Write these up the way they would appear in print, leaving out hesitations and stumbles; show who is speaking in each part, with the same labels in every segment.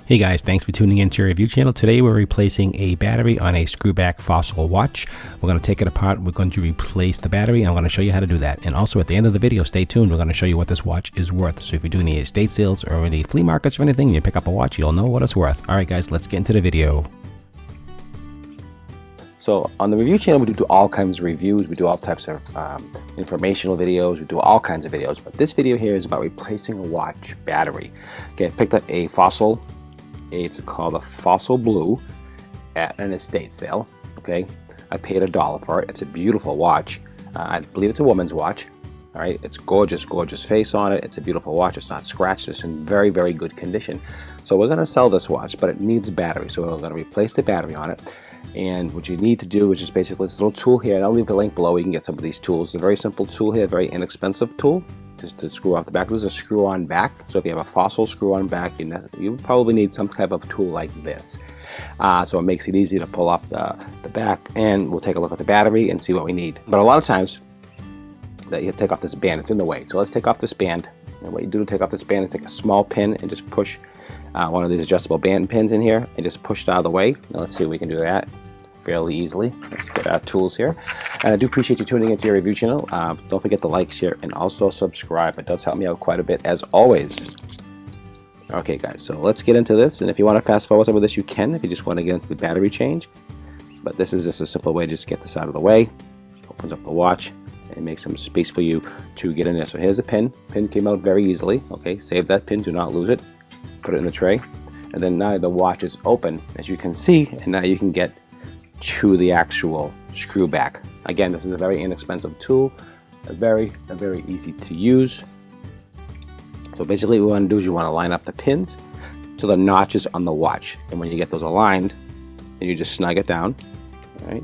Speaker 1: Hey guys, thanks for tuning into your review channel. Today we're replacing a battery on a screwback Fossil watch. We're going to take it apart. We're going to replace the battery, and I'm going to show you how to do that. And also at the end of the video, stay tuned. We're going to show you what this watch is worth. So if you do any estate sales or any flea markets or anything, you pick up a watch, you'll know what it's worth. All right guys, let's get into the video.
Speaker 2: So on the review channel, we do all kinds of reviews. We do all types of informational videos. We do all kinds of videos. But this video here is about replacing a watch battery. Okay, I picked up a Fossil. It's called a Fossil Blue at an estate sale. Okay, I paid $1 for it. It's a beautiful watch. I believe it's a woman's watch. All right, it's gorgeous, gorgeous face on it. It's a beautiful watch. It's not scratched. It's in very, very good condition. So we're going to sell this watch, but it needs a battery. So we're going to replace the battery on it. And what you need to do is just basically this little tool here, and I'll leave the link below. You can get some of these tools. It's a very simple tool here, very inexpensive tool, just to screw off the back. This is a screw-on back. So if you have a Fossil screw-on back, you probably need some type of tool like this. So it makes it easy to pull off the back, and we'll take a look at the battery and see what we need. But a lot of times, that you take off this band. It's in the way. So let's take off this band. And what you do to take off this band is take a small pin and just push one of these adjustable band pins in here and just push it out of the way. Now let's see if we can do that fairly easily. Let's get our tools here. And I do appreciate you tuning into your review channel. Don't forget to like, share, and also subscribe. It does help me out quite a bit as always. Okay guys, so let's get into this. And if you want to fast forward some of this, you can if you just want to get into the battery change. But this is just a simple way to just get this out of the way. Opens up the watch and makes some space for you to get in there. So here's the pin. Pin came out very easily. Okay, save that pin, do not lose it. Put it in the tray. And then now the watch is open, as you can see, and now you can get to the actual screw back. Again, this is a very inexpensive tool, very easy to use. So basically what you want to do is you want to line up the pins to the notches on the watch, and when you get those aligned, then you just snug it down. All right.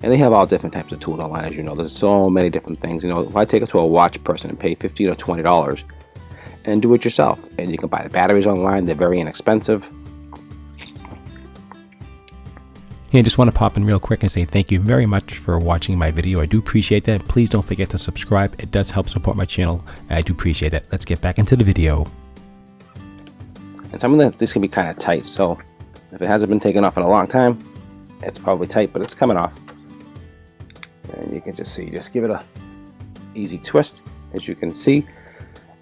Speaker 2: And they have all different types of tools online, as you know. There's so many different things. You know, if I take it to a watch person and pay $15 or $20 and do it yourself, and you can buy the batteries online, they're very inexpensive.
Speaker 1: Hey, I just want to pop in real quick and say thank you very much for watching my video. I do appreciate that. Please don't forget to subscribe. It does help support my channel. I do appreciate that. Let's get back into the video.
Speaker 2: And some of this can be kind of tight, so if it hasn't been taken off in a long time, it's probably tight, but it's coming off. And you can just see, just give it a easy twist, as you can see.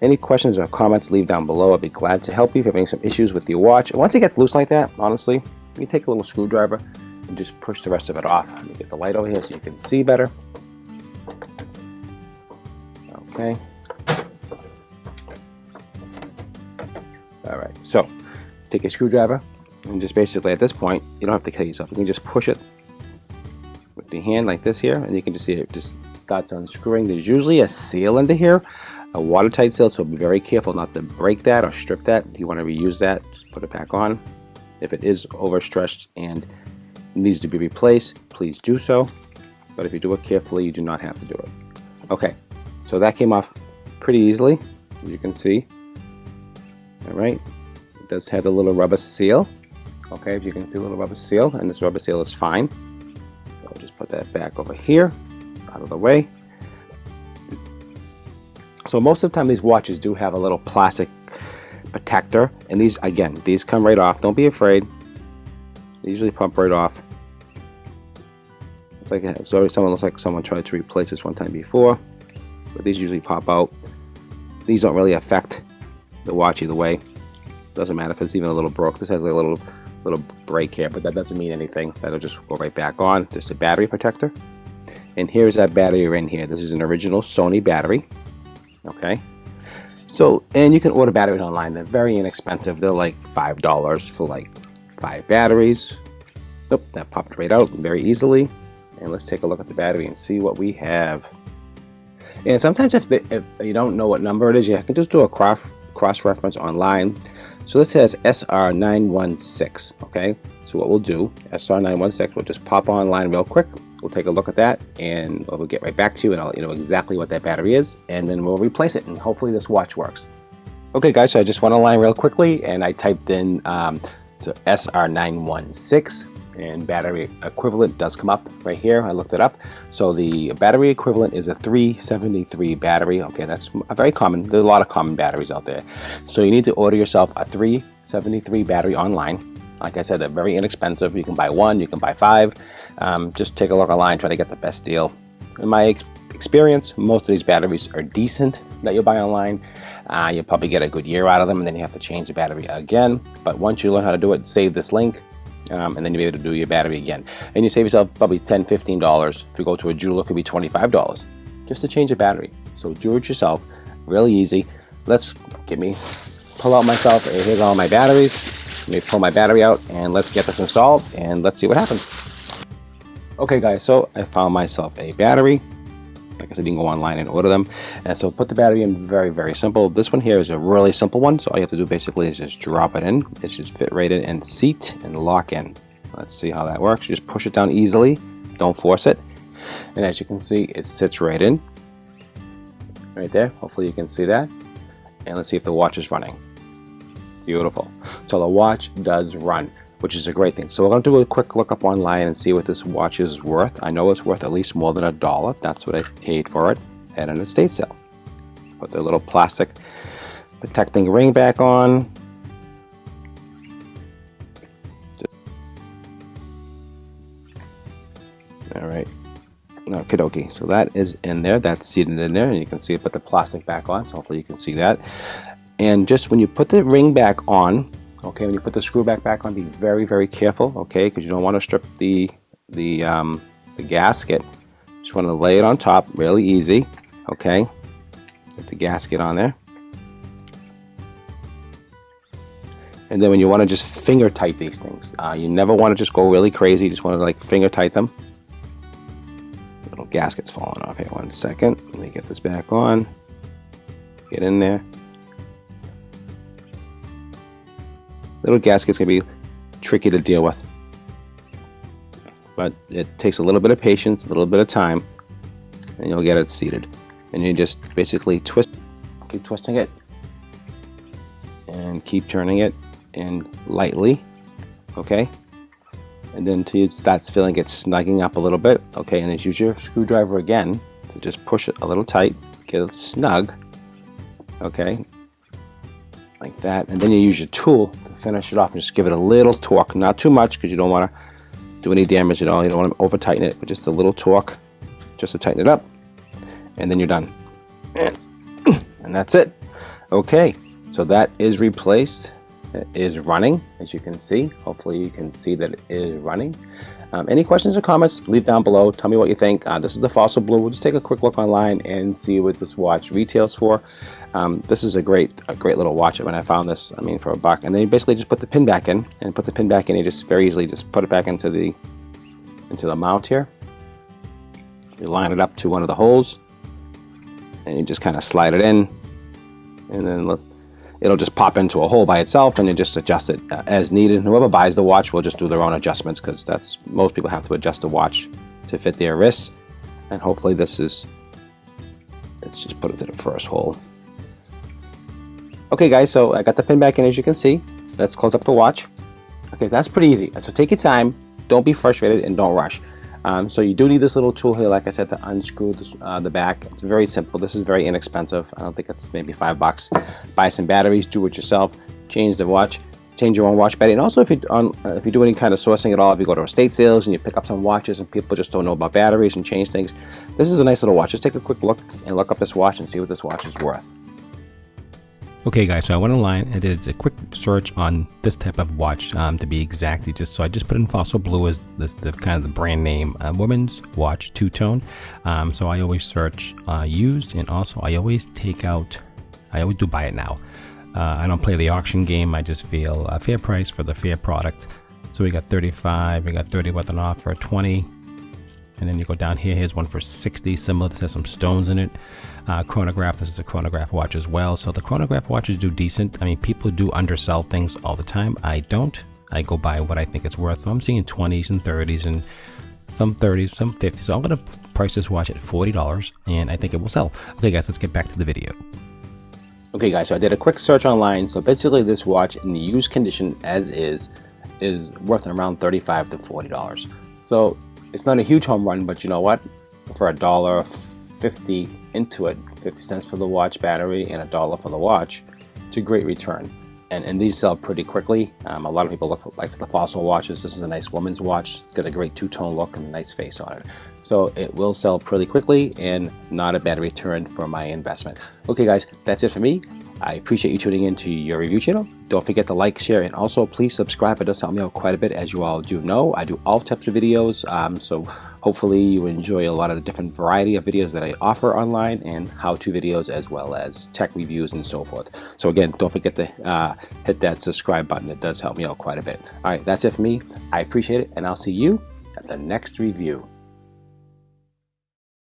Speaker 2: Any questions or comments, leave down below. I'd be glad to help you if you're having some issues with your watch. And once it gets loose like that, honestly, you can take a little screwdriver and just push the rest of it off. Let me get the light over here so you can see better. Okay. All right, so take a screwdriver and just basically at this point, you don't have to kill yourself. You can just push it with your hand like this here, and you can just see it just starts unscrewing. There's usually a seal under here, a watertight seal, so be very careful not to break that or strip that. If you want to reuse that, just put it back on. If it is overstretched and needs to be replaced, please do so. But if you do it carefully, you do not have to do it. Okay, so that came off pretty easily, as you can see. All right, it does have a little rubber seal. Okay, if you can see a little rubber seal, and this rubber seal is fine. So I'll just put that back over here, out of the way. So most of the time these watches do have a little plastic protector, and these, again, these come right off. Don't be afraid. They usually pump right off. It's like someone looks like someone tried to replace this one time before, but these usually pop out. These don't really affect the watch either way. Doesn't matter if it's even a little broke. This has like a little break here, but that doesn't mean anything. That'll just go right back on. Just a battery protector. And here's that battery in here. This is an original Sony battery. Okay. So, and you can order batteries online. They're very inexpensive. They're like $5 for like 5 batteries. Nope, that popped right out very easily. And let's take a look at the battery and see what we have. And sometimes if you don't know what number it is, you can just do a cross-reference online. So this says SR916, okay? So what we'll do, SR916, we'll just pop online real quick. We'll take a look at that, and we'll get right back to you, and I'll let you know exactly what that battery is, and then we'll replace it, and hopefully this watch works. Okay guys, so I just went online real quickly, and I typed in so SR916, and battery equivalent does come up right here. I looked it up. So the battery equivalent is a 373 battery. Okay, that's a very common. There's a lot of common batteries out there. So you need to order yourself a 3 73 battery online. Like I said, they're very inexpensive. You can buy one, you can buy 5. Just take a look online, try to get the best deal. In my experience, most of these batteries are decent that you'll buy online. You'll probably get a good year out of them, and then you have to change the battery again. But once you learn how to do it, save this link, and then you'll be able to do your battery again. And you save yourself probably $10, $15. If you go to a jeweler, it could be $25 just to change a battery. So do it yourself, really easy. Pull out myself. Here's all my batteries. Let me pull my battery out, and let's get this installed, and let's see what happens. Okay guys, so I found myself a battery. Like I said, you can go online and order them. And so put the battery in, very, very simple. This one here is a really simple one. So all you have to do basically is just drop it in. It should fit right in and seat and lock in. Let's see how that works. You just push it down easily. Don't force it. And as you can see, it sits right in. Right there. Hopefully you can see that. And let's see if the watch is running. Beautiful. So the watch does run, which is a great thing. So we're going to do a quick look up online and see what this watch is worth. I know it's worth at least more than $1. That's what I paid for it at an estate sale. Put the little plastic protecting ring back on. All right. Okie dokie. So that is in there. That's seated in there, and you can see it. Put the plastic back on. So hopefully you can see that. And just when you put the ring back on, okay, when you put the screw back on, be very, very careful, okay, because you don't want to strip the gasket. Just want to lay it on top, really easy, okay. Get the gasket on there. And then when you want to just finger tight these things, you never want to just go really crazy. You just want to like finger tight them. Little gasket's falling off. Okay, 1 second. Let me get this back on. Get in there. Little gaskets can be tricky to deal with, but it takes a little bit of patience, a little bit of time, and you'll get it seated. And you just basically keep twisting it, and keep turning it in lightly, okay? And then until it starts feeling it snugging up a little bit, okay? And then use your screwdriver again to just push it a little tight, get it snug, okay? Like that. And then you use your tool to finish it off and just give it a little torque, not too much because you don't want to do any damage at all. You don't want to over tighten it, but just a little torque just to tighten it up, and then you're done. And that's it. Okay, so that is replaced. It is running, as you can see. Hopefully you can see that it is running. Any questions or comments, leave down below. Tell me what you think. This is the Fossil Blue. We'll just take a quick look online and see what this watch retails for. This is a great little watch. When I found this, I mean, for $1. And then you basically just put the pin back in, and put the pin back in. You just very easily just put it back into the mount here. You line it up to one of the holes, and you just kind of slide it in, and then it'll just pop into a hole by itself, and you just adjust it as needed. And whoever buys the watch will just do their own adjustments, because most people have to adjust the watch to fit their wrists. And hopefully let's just put it to the first hole. Okay guys, so I got the pin back in, as you can see. Let's close up the watch. Okay, that's pretty easy. So take your time, don't be frustrated, and don't rush. So you do need this little tool here, like I said, to unscrew the back. It's very simple. This is very inexpensive. I don't think it's maybe $5. Buy some batteries, do it yourself, change the watch, change your own watch battery. And also if you do any kind of sourcing at all, if you go to estate sales and you pick up some watches and people just don't know about batteries and change things, this is a nice little watch. Just take a quick look and look up this watch and see what this watch is worth.
Speaker 1: Okay guys, so I went online and did a quick search on this type of watch, to be exactly so I just put in Fossil Blue as the kind of the brand name, women's watch, two-tone. So I always search used, and also I always do buy it now. I don't play the auction game. I just feel a fair price for the fair product. So we got 35, we got 30 with an offer, 20. And then you go down here, here's one for 60, similar. This has some stones in it. Chronograph, this is a chronograph watch as well. So the chronograph watches do decent. I mean, people do undersell things all the time. I don't. I go by what I think it's worth. So I'm seeing 20s and 30s and some 30s, some 50s. So I'm going to price this watch at $40, and I think it will sell. Okay guys, let's get back to the video.
Speaker 2: Okay guys, so I did a quick search online. So basically this watch in the used condition as is worth around $35 to $40. So it's not a huge home run, but you know what? For $1.50 into it, 50 cents for the watch battery and $1 for the watch, it's a great return. and these sell pretty quickly. A lot of people like the Fossil watches. This is a nice woman's watch. It's got a great two-tone look and a nice face on it. So it will sell pretty quickly and not a bad return for my investment. Okay guys, that's it for me. I appreciate you tuning in to Your Review Channel. Don't forget to like, share, and also please subscribe. It does help me out quite a bit. As you all do know, I do all types of videos, so hopefully you enjoy a lot of the different variety of videos that I offer online, and how-to videos as well as tech reviews and so forth. So again, don't forget to hit that subscribe button. It does help me out quite a bit. All right, that's it for me. I appreciate it, and I'll see you at the next review.